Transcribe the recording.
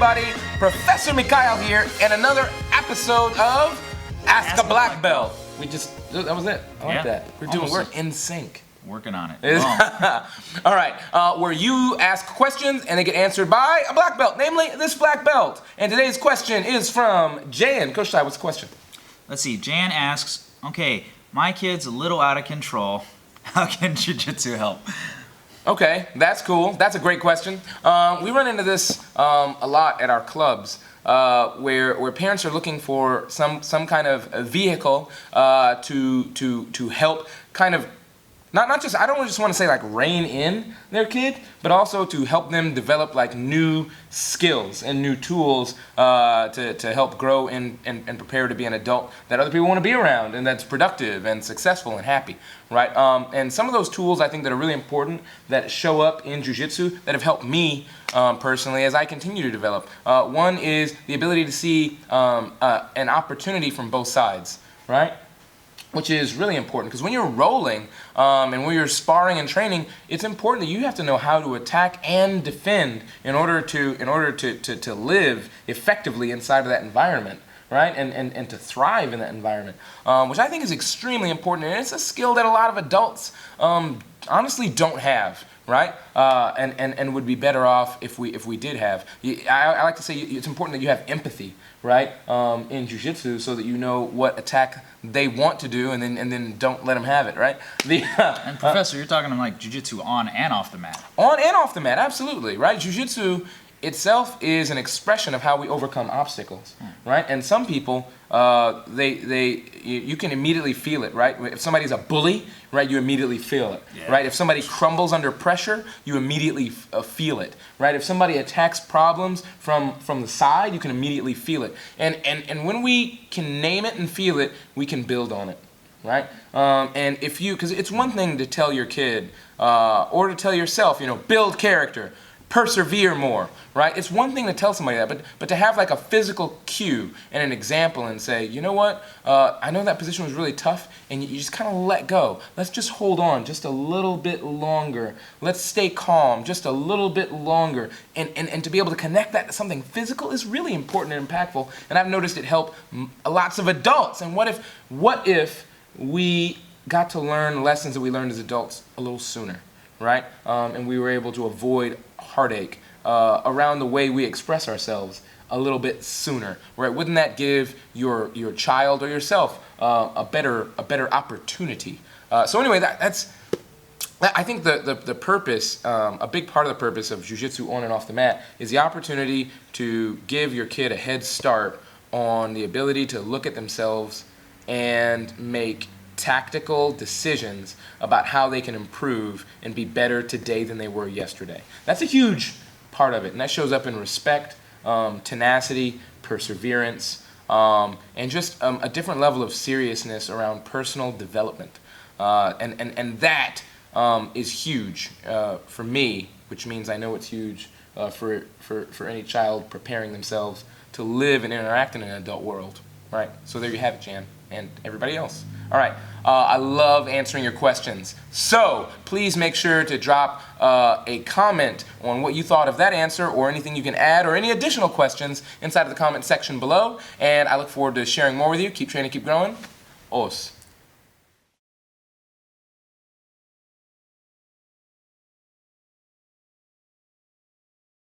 everybody? Professor Mikal here, and another episode of Ask a Black Belt. That was it. I like that. We're in sync. Working on it. All right, where you ask questions and they get answered by a black belt, namely this black belt. And today's question is from Jan. Coach Ty, what's the question? Let's see. Jan asks, okay, my kid's a little out of control. How can Jiu-Jitsu help? Okay, that's cool. That's a great question. We run into this a lot at our clubs, where parents are looking for some kind of a vehicle to help kind of not just, I don't just want to say like rein in their kid, but also to help them develop like new skills and new tools to help grow and prepare to be an adult that other people want to be around and that's productive and successful and happy, right? And some of those tools I think that are really important that show up in Jiu-Jitsu that have helped me personally as I continue to develop. One is the ability to see an opportunity from both sides, right? Which is really important because when you're rolling and when you're sparring and training, it's important that you have to know how to attack and defend in order to live effectively inside of that environment, right? And to thrive in that environment, which I think is extremely important, and it's a skill that a lot of adults honestly don't have, right? And would be better off if we did have. I like to say it's important that you have empathy, right? In Jiu-Jitsu, so that you know what attack they want to do, and then don't let them have it, right? And Professor, you're talking like Jiu-Jitsu on and off the mat. On and off the mat, absolutely, right? Jiu-Jitsu itself is an expression of how we overcome obstacles, right? And some people, you can immediately feel it, right? If somebody's a bully, right, you immediately feel it, right? If somebody crumbles under pressure, you immediately feel it, right? If somebody attacks problems from the side, you can immediately feel it. And when we can name it and feel it, we can build on it, right? And because it's one thing to tell your kid or to tell yourself, build character, persevere more, right? It's one thing to tell somebody that, but to have like a physical cue and an example and say, you know what, I know that position was really tough, and you just kind of let go. Let's just hold on just a little bit longer. Let's stay calm just a little bit longer. And to be able to connect that to something physical is really important and impactful, and I've noticed it help lots of adults. And what if we got to learn lessons that we learned as adults a little sooner, right? And we were able to avoid heartache around the way we express ourselves a little bit sooner, right? Wouldn't that give your child or yourself a better opportunity? So anyway, I think the purpose, a big part of the purpose of Jiu-Jitsu on and off the mat is the opportunity to give your kid a head start on the ability to look at themselves and make tactical decisions about how they can improve and be better today than they were yesterday. That's a huge part of it, and that shows up in respect, tenacity, perseverance, and just a different level of seriousness around personal development. And that is huge for me, which means I know it's huge for any child preparing themselves to live and interact in an adult world, right? So there you have it, Jan, and everybody else. All right, I love answering your questions. So please make sure to drop a comment on what you thought of that answer or anything you can add or any additional questions inside of the comment section below. And I look forward to sharing more with you. Keep training, keep growing. Os.